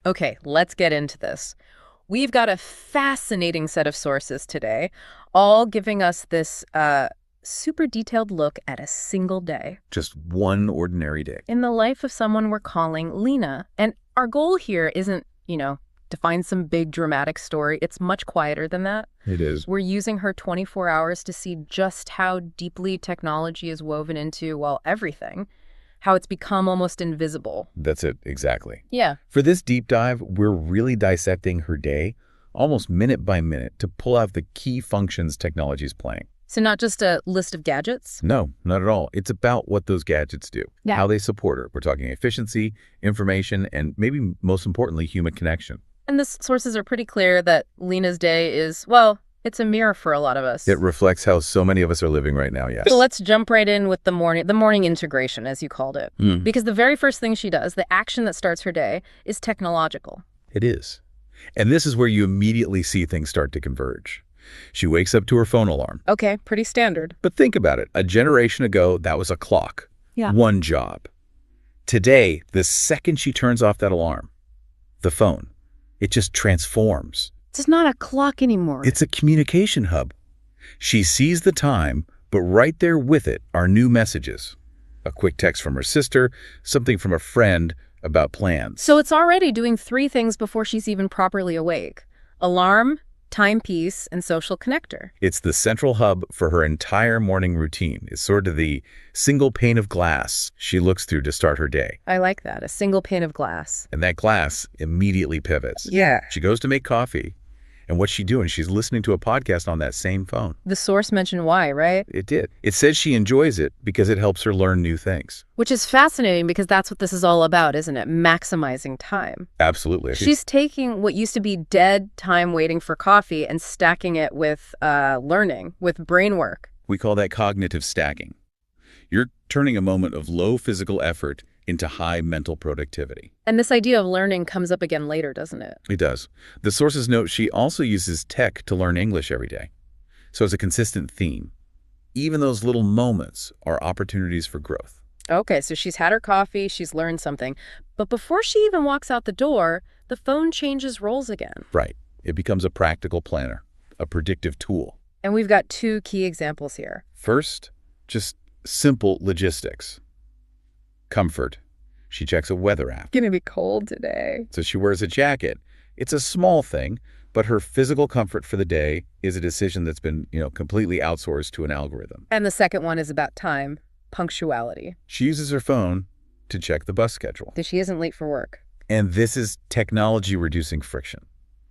Okay, let's get into this. We've got a fascinating set of sources today, all giving us this super detailed look at a single day Just one ordinary day. in the life of someone we're calling Lena. And our goal here isn't, to find some big dramatic story. It's much quieter than that. It is. We're using her 24 hours to see just how deeply technology is woven into, well, everything, how it's become almost invisible. That's it, exactly. Yeah. For this deep dive, we're really dissecting her day, almost minute by minute, to pull out the key functions technology is playing. So not just a list of gadgets? No, not at all. It's about what those gadgets do, Yeah. how they support her. We're talking efficiency, information, and maybe most importantly, human connection. And the sources are pretty clear that Lena's day is, well, it's a mirror for a lot of us. It reflects how so many of us are living right now, yes. So let's jump right in with the morning integration, as you called it. Because the very first thing she does, the action that starts her day, is technological. It is. And this is where you immediately see things start to converge. She wakes up to her phone alarm. Okay, pretty standard. But think about it. A generation ago, that was a clock. Yeah. One job. Today, the second she turns off that alarm, the phone, it just transforms. It's not a clock anymore. It's a communication hub. She sees the time, but right there with it are new messages. A quick text from her sister, something from a friend about plans. So it's already doing 3 things before she's even properly awake. Alarm, timepiece, and social connector. It's the central hub for her entire morning routine. It's sort of the single pane of glass she looks through to start her day. I like that, a single pane of glass. And that glass immediately pivots. Yeah. She goes to make coffee. And what's she doing? She's listening to a podcast on that same phone. The source mentioned why, right? It did. It says she enjoys it because it helps her learn new things. Which is fascinating because that's what this is all about, isn't it? Maximizing time. Absolutely. She's taking what used to be dead time waiting for coffee and stacking it with learning, with brain work. We call that cognitive stacking. You're turning a moment of low physical effort into high mental productivity. And this idea of learning comes up again later, doesn't it? It does. The sources note she also uses tech to learn English every day. So it's a consistent theme. Even those little moments are opportunities for growth. Okay, so she's had her coffee, she's learned something. But before she even walks out the door, the phone changes roles again. Right. It becomes a practical planner, a predictive tool. And we've got 2 key examples here. First, just simple logistics. Comfort. She checks a weather app. Gonna be cold today. So she wears a jacket. It's a small thing, but her physical comfort for the day is a decision that's been, completely outsourced to an algorithm. And the second one is about time, punctuality. She uses her phone to check the bus schedule. That she isn't late for work. And this is technology reducing friction.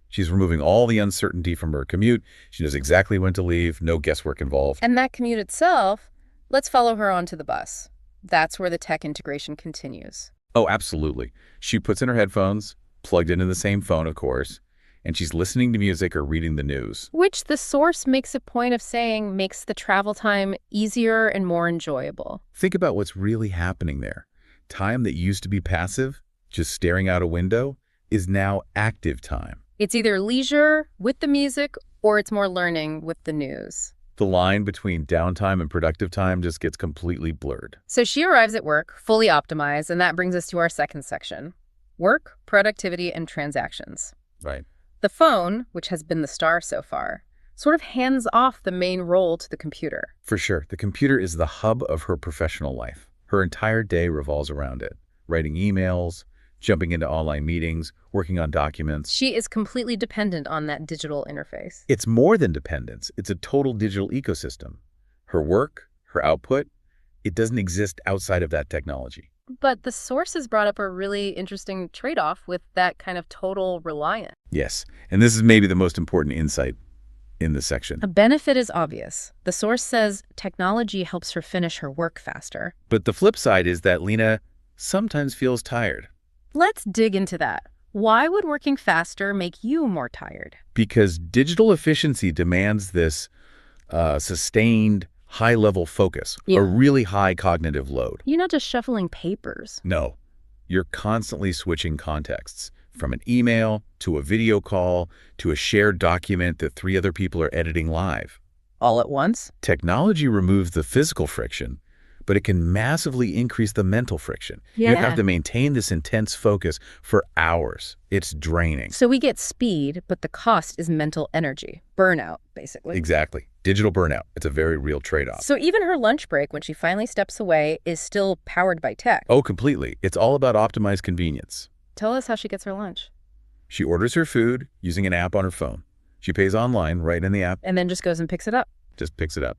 She's removing all the uncertainty from her commute. She knows exactly when to leave, no guesswork involved. And that commute itself, let's follow her onto the bus. That's where the tech integration continues. Oh, absolutely. She puts in her headphones, plugged into the same phone, of course, and she's listening to music or reading the news. Which the source makes a point of saying makes the travel time easier and more enjoyable. Think about what's really happening there. Time that used to be passive, just staring out a window, is now active time. It's either leisure with the music or it's more learning with the news. The line between downtime and productive time just gets completely blurred. So she arrives at work, fully optimized, and that brings us to our second section. Work, productivity, and transactions. Right. The phone, which has been the star so far, sort of hands off the main role to the computer. For sure. The computer is the hub of her professional life. Her entire day revolves around it. Writing emails, jumping into online meetings, working on documents. She is completely dependent on that digital interface. It's more than dependence. It's a total digital ecosystem. Her work, her output, it doesn't exist outside of that technology. But the source has brought up a really interesting trade-off with that kind of total reliance. Yes, and this is maybe the most important insight in this section. A benefit is obvious. The source says technology helps her finish her work faster. But the flip side is that Lena sometimes feels tired. Let's dig into that. Why would working faster make you more tired? Because digital efficiency demands this sustained, high-level focus, Yeah. a really high cognitive load. You're not just shuffling papers. No, you're constantly switching contexts, from an email to a video call to a shared document that 3 other people are editing live. All at once? Technology removes the physical friction, but it can massively increase the mental friction. Yeah. You have to maintain this intense focus for hours. It's draining. So we get speed, but the cost is mental energy. Burnout, basically. Exactly. Digital burnout. It's a very real trade-off. So even her lunch break, when she finally steps away, is still powered by tech. Oh, completely. It's all about optimized convenience. Tell us how she gets her lunch. She orders her food using an app on her phone. She pays online right in the app, And then just goes and picks it up. just picks it up.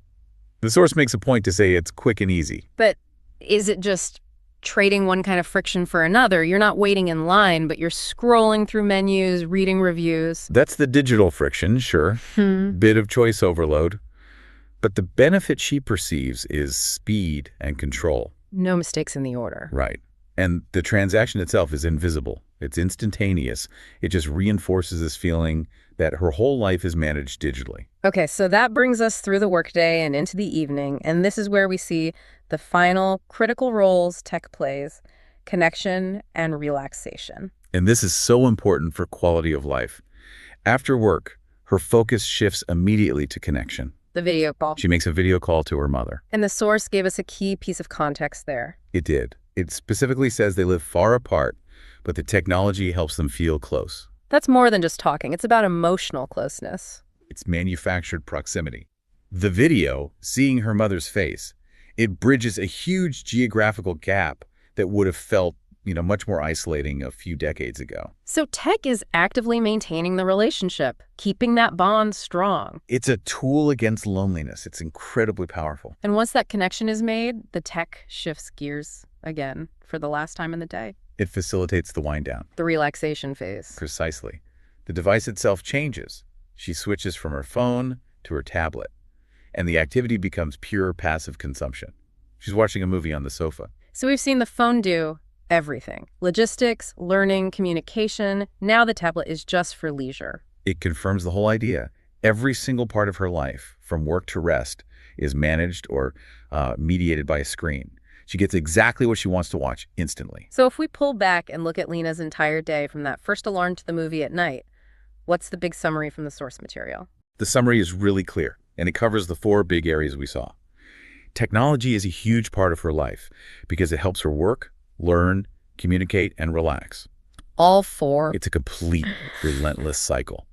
The source makes a point to say it's quick and easy. But is it just trading one kind of friction for another? You're not waiting in line, but you're scrolling through menus, reading reviews. That's the digital friction, sure. Bit of choice overload. But the benefit she perceives is speed and control. No mistakes in the order. Right. And the transaction itself is invisible. It's instantaneous. It just reinforces this feeling that her whole life is managed digitally. Okay, so that brings us through the workday and into the evening, and this is where we see the final critical roles tech plays: connection and relaxation. And this is so important for quality of life. After work, her focus shifts immediately to connection. The video call. She makes a video call to her mother. And the source gave us a key piece of context there. It did. It specifically says they live far apart, but the technology helps them feel close. That's more than just talking. It's about emotional closeness. It's manufactured proximity. The video, seeing her mother's face, it bridges a huge geographical gap that would have felt, much more isolating a few decades ago. So tech is actively maintaining the relationship, keeping that bond strong. It's a tool against loneliness. It's incredibly powerful. And once that connection is made, the tech shifts gears again for the last time in the day. It facilitates the wind down. The relaxation phase. Precisely. The device itself changes. She switches from her phone to her tablet, and the activity becomes pure passive consumption. She's watching a movie on the sofa. So we've seen the phone do everything. Logistics, learning, communication. Now the tablet is just for leisure. It confirms the whole idea. Every single part of her life, from work to rest, is managed or mediated by a screen. She gets exactly what she wants to watch instantly. So if we pull back and look at Lena's entire day from that first alarm to the movie at night, what's the big summary from the source material? The summary is really clear, and it covers the 4 big areas we saw. Technology is a huge part of her life because it helps her work, learn, communicate, and relax. All 4. It's a complete, relentless cycle.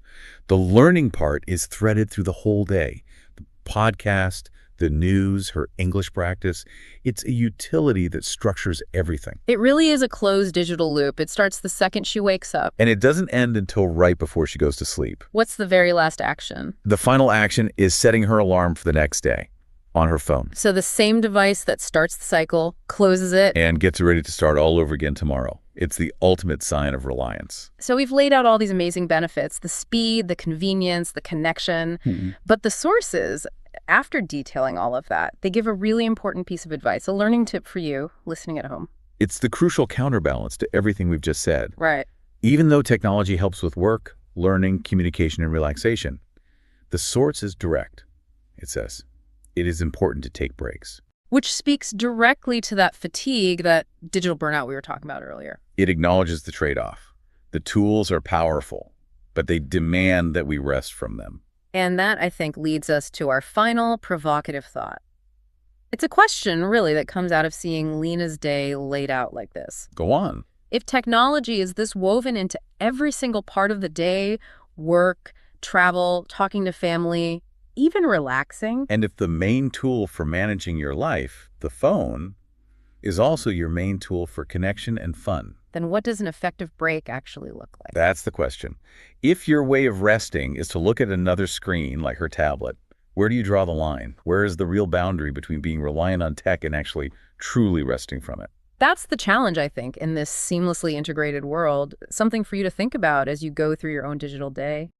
The learning part is threaded through the whole day. The podcast, the news, her English practice. It's a utility that structures everything. It really is a closed digital loop. It starts the second she wakes up. And it doesn't end until right before she goes to sleep. What's the very last action? The final action is setting her alarm for the next day on her phone. So the same device that starts the cycle, closes it. And gets ready to start all over again tomorrow. It's the ultimate sign of reliance. So we've laid out all these amazing benefits: the speed, the convenience, the connection. But the sources, after detailing all of that, they give a really important piece of advice, a learning tip for you listening at home. It's the crucial counterbalance to everything we've just said. Right. Even though technology helps with work, learning, communication, and relaxation, the source is direct. It says, it is important to take breaks. Which speaks directly to that fatigue, that digital burnout we were talking about earlier. It acknowledges the trade-off. The tools are powerful, but they demand that we rest from them. And that, I think, leads us to our final provocative thought. It's a question, really, that comes out of seeing Lena's day laid out like this. Go on. If technology is this woven into every single part of the day, work, travel, talking to family, even relaxing. And if the main tool for managing your life, the phone, is also your main tool for connection and fun, Then what does an effective break actually look like? that's the question. If your way of resting is to look at another screen like her tablet, where do you draw the line? Where is the real boundary between being reliant on tech and actually truly resting from it? That's the challenge, I think, in this seamlessly integrated world. Something for you to think about as you go through your own digital day.